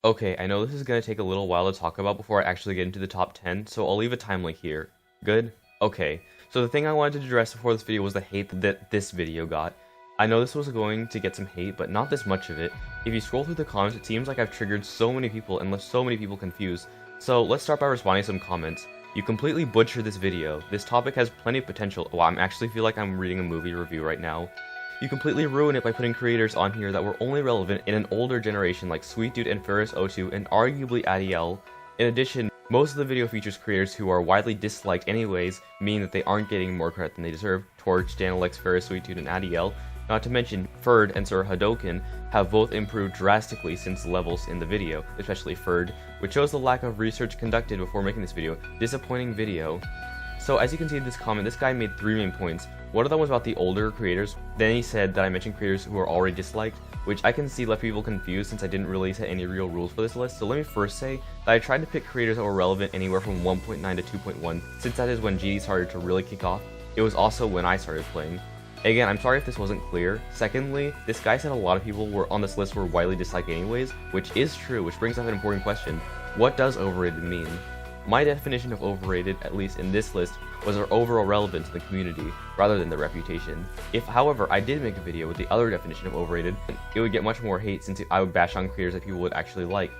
Okay, I know this is going to take a little while to talk about before I actually get into the top 10, so I'll leave a time link here. Good? Okay. So the thing I wanted to address before this video was the hate that this video got. I know this was going to get some hate, but not this much of it. If you scroll through the comments, it seems like I've triggered so many people and left so many people confused. So let's start by responding to some comments. You completely butchered this video. This topic has plenty of potential. Wow, I actually feel like I'm reading a movie review right now. You completely ruin it by putting creators on here that were only relevant in an older generation like Sweet Dude and Ferris02 and arguably Adiel. In addition, most of the video features creators who are widely disliked anyways, meaning that they aren't getting more credit than they deserve. Torch, Darnoc, Ferris, Sweet Dude, and Adiel. Not to mention, Ferd and Sir Hadoken have both improved drastically since the levels in the video, especially Ferd, which shows the lack of research conducted before making this video. Disappointing video. So as you can see in this comment, this guy made 3 main points. One of them was about the older creators, then he said that I mentioned creators who are already disliked, which I can see left people confused since I didn't really set any real rules for this list. So let me first say that I tried to pick creators that were relevant anywhere from 1.9 to 2.1, since that is when GD started to really kick off. It was also when I started playing. Again, I'm sorry if this wasn't clear. Secondly, this guy said a lot of people were on this list were widely disliked anyways, which is true, which brings up an important question. What does overrated mean? My definition of overrated, at least in this list, was their overall relevance in the community, rather than their reputation. If, however, I did make a video with the other definition of overrated, it would get much more hate since I would bash on creators that people would actually like.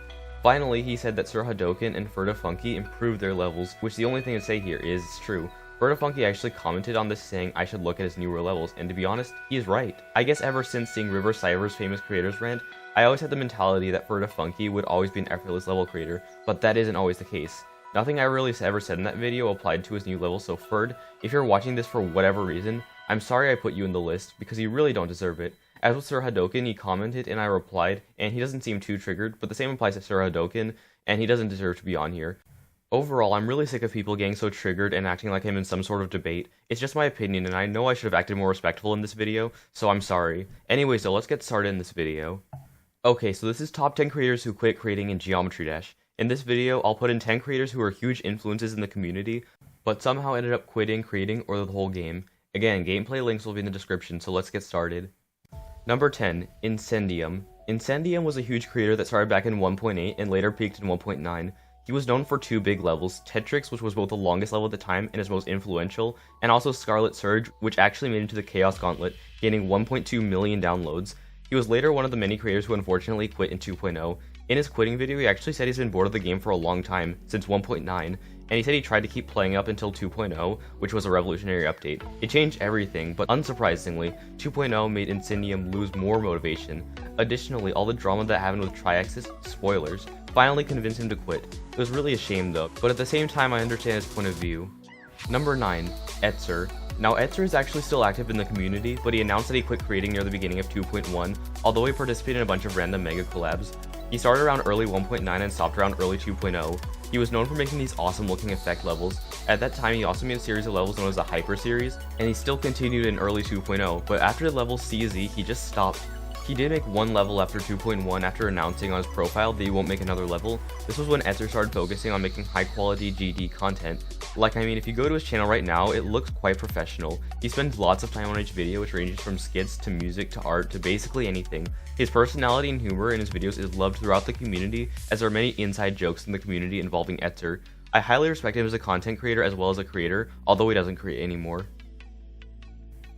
Finally, he said that Sir Hadoken and Ferda improved their levels, which the only thing to say here is it's true. Ferda actually commented on this saying I should look at his newer levels, and to be honest, he is right. I guess ever since seeing River Cyber's famous creators rant, I always had the mentality that Ferda would always be an effortless level creator, but that isn't always the case. Nothing I really ever said in that video applied to his new level, so Ferd, if you're watching this for whatever reason, I'm sorry I put you in the list, because you really don't deserve it. As with Sir Hadoken, he commented and I replied, and he doesn't seem too triggered, but the same applies to Sir Hadoken, and he doesn't deserve to be on here. Overall, I'm really sick of people getting so triggered and acting like I'm in some sort of debate. It's just my opinion, and I know I should have acted more respectful in this video, so I'm sorry. Anyways though, let's get started in this video. Okay, so this is top 10 creators who quit creating in Geometry Dash. In this video, I'll put in 10 creators who are huge influences in the community, but somehow ended up quitting creating or the whole game. Again, gameplay links will be in the description, so let's get started. Number 10, Insendium. Insendium was a huge creator that started back in 1.8 and later peaked in 1.9. He was known for 2 big levels, Tetrix, which was both the longest level at the time and his most influential, and also Scarlet Surge, which actually made it into the Chaos Gauntlet, gaining 1.2 million downloads. He was later one of the many creators who unfortunately quit in 2.0. In his quitting video, he actually said he's been bored of the game for a long time, since 1.9, and he said he tried to keep playing up until 2.0, which was a revolutionary update. It changed everything, but unsurprisingly, 2.0 made Insendium lose more motivation. Additionally, all the drama that happened with TriAxis, spoilers, finally convinced him to quit. It was really a shame though, but at the same time I understand his point of view. Number 9, Etzer. Now Etzer is actually still active in the community, but he announced that he quit creating near the beginning of 2.1, although he participated in a bunch of random mega collabs. He started around early 1.9 and stopped around early 2.0. He was known for making these awesome looking effect levels. At that time he also made a series of levels known as the Hyper Series, and he still continued in early 2.0, but after the level CZ he just stopped. He did make one level after 2.1 after announcing on his profile that he won't make another level. This was when Etzer started focusing on making high quality GD content. If you go to his channel right now, it looks quite professional. He spends lots of time on each video, which ranges from skits to music to art to basically anything. His personality and humor in his videos is loved throughout the community, as there are many inside jokes in the community involving Etzer. I highly respect him as a content creator as well as a creator, although he doesn't create anymore.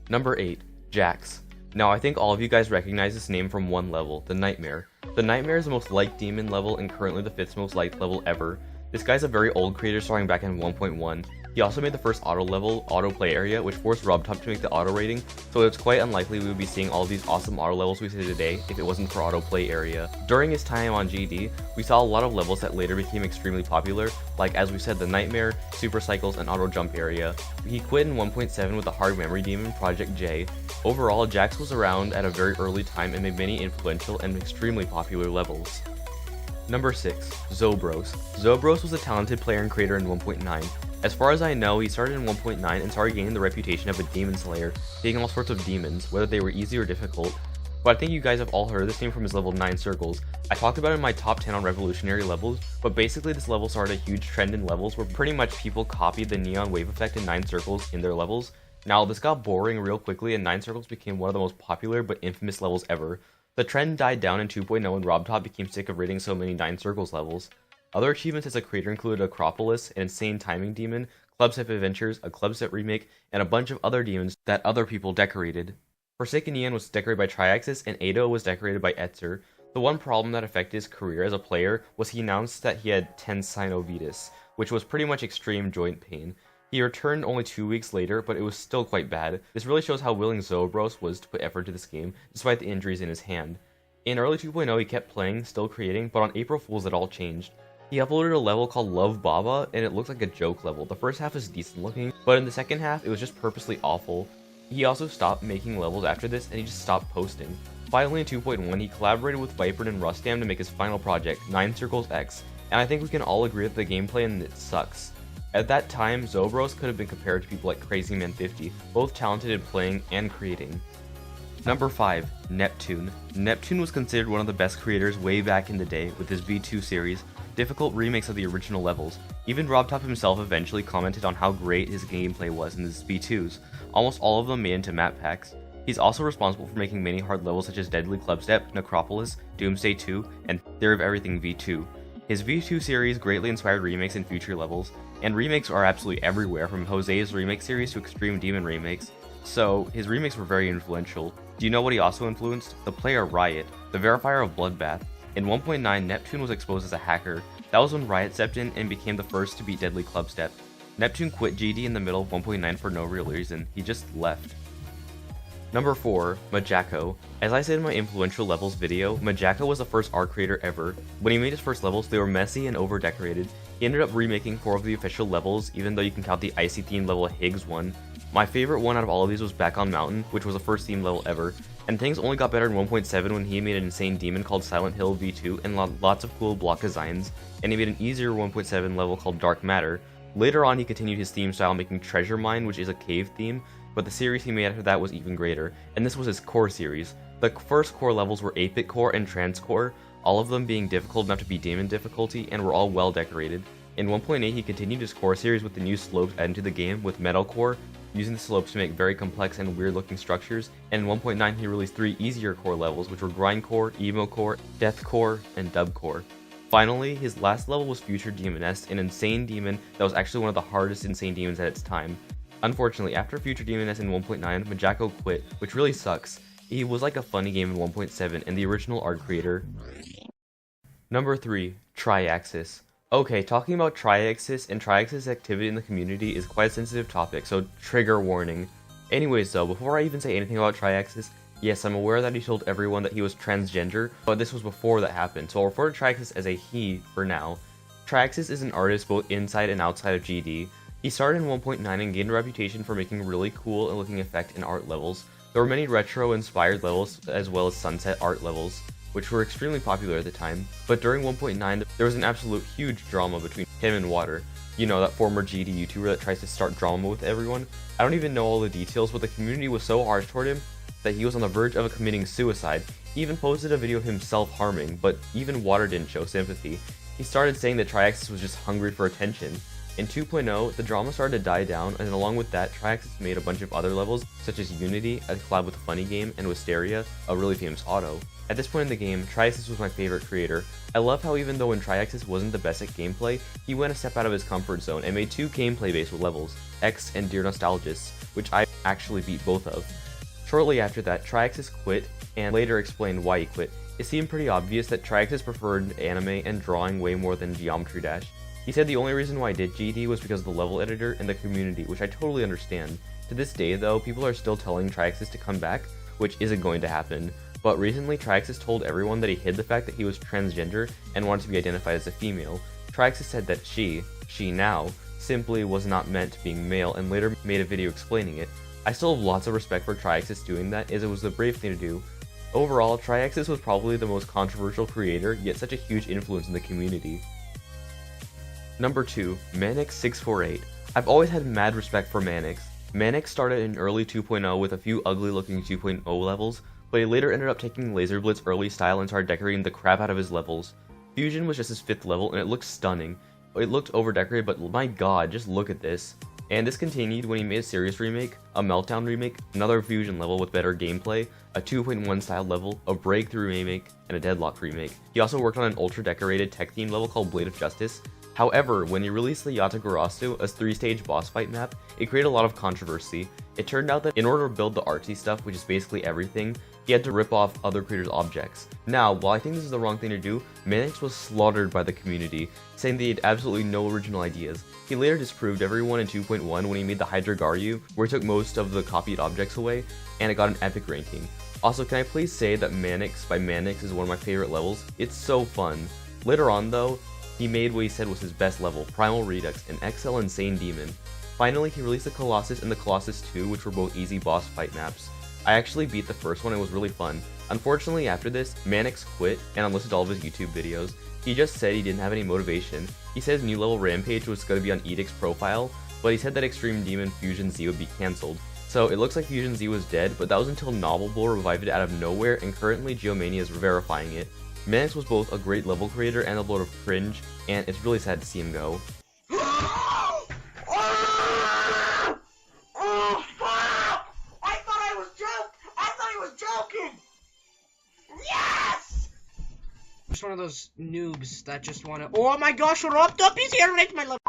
Number 8, Jax. Now I think all of you guys recognize this name from one level, the Nightmare. The Nightmare is the most liked demon level and currently the 5th most liked level ever. This guy's a very old creator starting back in 1.1. He also made the first auto level, auto play area, which forced RobTop to make the auto rating, so it's quite unlikely we would be seeing all of these awesome auto levels we see today if it wasn't for auto play area. During his time on GD, we saw a lot of levels that later became extremely popular, like as we said the Nightmare, Super Cycles, and auto jump area. He quit in 1.7 with the hard memory demon, Project J. Overall, Jax was around at a very early time and made many influential and extremely popular levels. Number 6, Zobros. Zobros was a talented player and creator in 1.9. As far as I know, he started in 1.9 and started gaining the reputation of a demon slayer, being all sorts of demons, whether they were easy or difficult. But I think you guys have all heard this name from his level 9 circles. I talked about it in my top 10 on revolutionary levels, but basically this level started a huge trend in levels where pretty much people copied the neon wave effect in 9 circles in their levels. Now this got boring real quickly and 9 circles became one of the most popular but infamous levels ever. The trend died down in 2.0 and RobTop became sick of rating so many 9 Circles levels. Other achievements as a creator included Acropolis, an insane timing demon, Clubstep Adventures, a Clubstep remake, and a bunch of other demons that other people decorated. Forsaken Neon was decorated by TriAxis, and Ado was decorated by Etzer. The one problem that affected his career as a player was he announced that he had tense synovitis, which was pretty much extreme joint pain. He returned only 2 weeks later, but it was still quite bad. This really shows how willing Zobros was to put effort into this game, despite the injuries in his hand. In early 2.0 he kept playing, still creating, but on April Fools it all changed. He uploaded a level called Love Baba, and it looked like a joke level. The first half was decent looking, but in the second half it was just purposely awful. He also stopped making levels after this, and he just stopped posting. Finally in 2.1 he collaborated with Viper and Rustam to make his final project, 9 Circles X, and I think we can all agree that the gameplay in it sucks. At that time, Zobros could have been compared to people like CrazyMan50, both talented in playing and creating. Number 5. Neptune. Neptune was considered one of the best creators way back in the day with his V2 series, difficult remakes of the original levels. Even RobTop himself eventually commented on how great his gameplay was in his V2s, almost all of them made into map packs. He's also responsible for making many hard levels such as Deadly Clubstep, Necropolis, Doomsday 2, and Theory of Everything V2. His V2 series greatly inspired remakes in future levels, and remakes are absolutely everywhere, from Jose's remake series to Extreme Demon remakes, so his remakes were very influential. Do you know what he also influenced? The player Riot, the verifier of Bloodbath. In 1.9, Neptune was exposed as a hacker. That was when Riot stepped in and became the first to beat Deadly Clubstep. Neptune quit GD in the middle of 1.9 for no real reason, he just left. Number 4. Magico. As I said in my influential levels video, Magico was the first art creator ever. When he made his first levels, they were messy and over-decorated. He ended up remaking 4 of the official levels, even though you can count the icy themed level Higgs one. My favorite one out of all of these was Back on Mountain, which was the first themed level ever, and things only got better in 1.7 when he made an insane demon called Silent Hill V2 and lots of cool block designs, and he made an easier 1.7 level called Dark Matter. Later on he continued his theme style making Treasure Mine, which is a cave theme, but the series he made after that was even greater, and this was his core series. The first core levels were 8-bit core and trans core, all of them being difficult enough to be demon difficulty, and were all well decorated. In 1.8 he continued his core series with the new slopes added to the game with metal core, using the slopes to make very complex and weird looking structures, and in 1.9 he released 3 easier core levels, which were Grindcore, Emo Core, Death Core, and Dub Core. Finally, his last level was Future Demoness, an insane demon that was actually one of the hardest insane demons at its time. Unfortunately, after Future Demoness in 1.9, Magico quit, which really sucks. He was like a funny game in 1.7 and the original art creator. Number 3. TriAxis. Okay, talking about TriAxis and TriAxis activity in the community is quite a sensitive topic, so trigger warning. Anyways though, before I even say anything about TriAxis, yes, I'm aware that he told everyone that he was transgender, but this was before that happened, so I'll refer to TriAxis as a he for now. TriAxis is an artist both inside and outside of GD. He started in 1.9 and gained a reputation for making really cool and looking effect and art levels. There were many retro-inspired levels as well as sunset art levels, which were extremely popular at the time, but during 1.9 there was an absolute huge drama between him and Water. You know, that former GD YouTuber that tries to start drama with everyone. I don't even know all the details, but the community was so harsh toward him that he was on the verge of committing suicide. He even posted a video of himself harming, but even Water didn't show sympathy. He started saying that TriAxis was just hungry for attention. In 2.0, the drama started to die down, and along with that, TriAxis made a bunch of other levels, such as Unity, a collab with Funny Game, and Wisteria, a really famous auto. At this point in the game, TriAxis was my favorite creator. I love how even though when TriAxis wasn't the best at gameplay, he went a step out of his comfort zone and made 2 gameplay-based levels, X and Dear Nostalgists, which I actually beat both of. Shortly after that, TriAxis quit, and later explained why he quit. It seemed pretty obvious that TriAxis preferred anime and drawing way more than Geometry Dash. He said the only reason why I did GD was because of the level editor and the community, which I totally understand. To this day though, people are still telling TriAxis to come back, which isn't going to happen. But recently, TriAxis told everyone that he hid the fact that he was transgender and wanted to be identified as a female. TriAxis said that she now, simply was not meant being male and later made a video explaining it. I still have lots of respect for TriAxis doing that, as it was the brave thing to do. Overall, TriAxis was probably the most controversial creator, yet such a huge influence in the community. Number 2. Manix648. I've always had mad respect for Manix. Manix started in early 2.0 with a few ugly looking 2.0 levels, but he later ended up taking Laser Blitz early style and started decorating the crap out of his levels. Fusion was just his 5th level and it looked stunning. It looked over decorated, but my god, just look at this. And this continued when he made a serious remake, a Meltdown remake, another Fusion level with better gameplay, a 2.1 style level, a Breakthrough remake, and a Deadlock remake. He also worked on an ultra decorated tech themed level called Blade of Justice. However, when he released the Yatagarasu, a 3-stage boss fight map, it created a lot of controversy. It turned out that in order to build the artsy stuff, which is basically everything, he had to rip off other creators' objects. Now, while I think this is the wrong thing to do, Manix was slaughtered by the community, saying that he had absolutely no original ideas. He later disproved everyone in 2.1 when he made the Hydra Garyu, where he took most of the copied objects away, and it got an epic ranking. Also, can I please say that Manix by Manix is one of my favorite levels? It's so fun. Later on though, he made what he said was his best level, Primal Redux, an XL Insane Demon. Finally, he released the Colossus and the Colossus 2, which were both easy boss fight maps. I actually beat the first one, it was really fun. Unfortunately, after this, Manix quit and unlisted all of his YouTube videos. He just said he didn't have any motivation. He said his new level Rampage was going to be on Edict's profile, but he said that Extreme Demon Fusion Z would be cancelled. So it looks like Fusion Z was dead, but that was until Novel Bull revived it out of nowhere, and currently Geomania is verifying it. Manix was both a great level creator and a load of cringe, and it's really sad to see him go. Just one of those noobs that just wanna— oh my gosh, He's here, right, my love.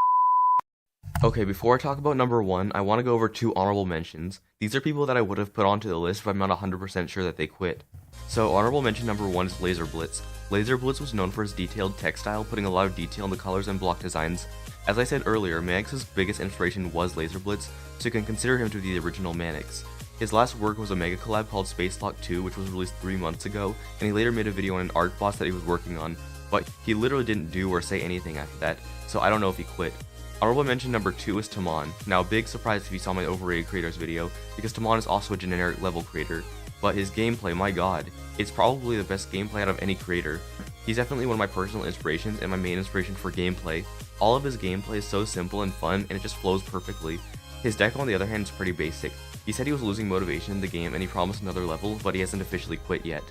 Okay, before I talk about number 1, I want to go over 2 honorable mentions. These are people that I would have put onto the list, but I'm not 100% sure that they quit. So, honorable mention number 1 is Laser Blitz. Laser Blitz was known for his detailed textile, putting a lot of detail in the colors and block designs. As I said earlier, Manix's biggest inspiration was Laser Blitz, so you can consider him to be the original Manix. His last work was a mega collab called Space Lock 2, which was released 3 months ago, and he later made a video on an art boss that he was working on, but he literally didn't do or say anything after that, so I don't know if he quit. Honorable mention number 2 is Tamon. Now, big surprise if you saw my overrated creators video, because Tamon is also a generic level creator, but his gameplay, my god, it's probably the best gameplay out of any creator. He's definitely one of my personal inspirations and my main inspiration for gameplay. All of his gameplay is so simple and fun, and it just flows perfectly. His deck, on the other hand, is pretty basic. He said he was losing motivation in the game and he promised another level, but he hasn't officially quit yet.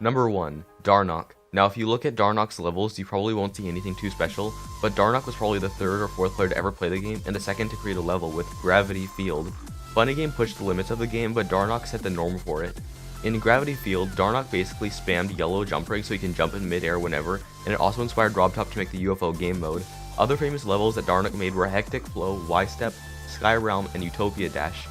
Number 1, Darnoc. Now, if you look at Darnoc's levels, you probably won't see anything too special, but Darnoc was probably the 3rd or 4th player to ever play the game, and the 2nd to create a level with Gravity Field. Funny Game pushed the limits of the game, but Darnoc set the norm for it. In Gravity Field, Darnoc basically spammed yellow jump rig so he can jump in mid-air whenever, and it also inspired RobTop to make the UFO game mode. Other famous levels that Darnoc made were Hectic Flow, Y-Step, Sky Realm, and Utopia Dash.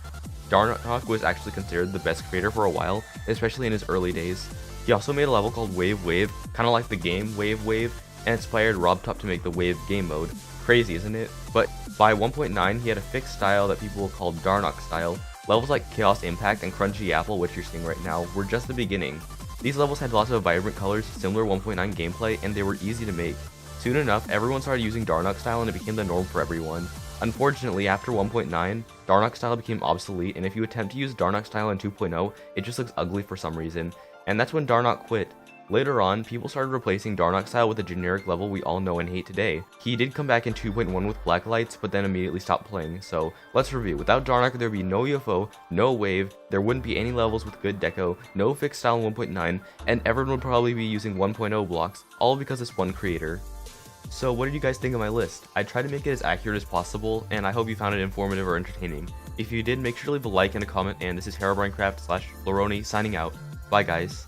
Darnoc was actually considered the best creator for a while, especially in his early days. He also made a level called Wave Wave, kinda like the game Wave Wave, and inspired RobTop to make the Wave game mode. Crazy, isn't it? But by 1.9, he had a fixed style that people called Darnoc style. Levels like Chaos Impact and Crunchy Apple, which you're seeing right now, were just the beginning. These levels had lots of vibrant colors, similar 1.9 gameplay, and they were easy to make. Soon enough, everyone started using Darnoc style and it became the norm for everyone. Unfortunately, after 1.9, Darnoc style became obsolete, and if you attempt to use Darnoc style in 2.0, it just looks ugly for some reason, and that's when Darnoc quit. Later on, people started replacing Darnoc style with a generic level we all know and hate today. He did come back in 2.1 with Black Lights, but then immediately stopped playing, so let's review. Without Darnoc, there would be no UFO, no Wave, there wouldn't be any levels with good deco, no fixed style in 1.9, and everyone would probably be using 1.0 blocks, all because it's one creator. So what did you guys think of my list? I tried to make it as accurate as possible, and I hope you found it informative or entertaining. If you did, make sure to leave a like and a comment, and this is HerobrineCraft / Flaaroni signing out. Bye guys.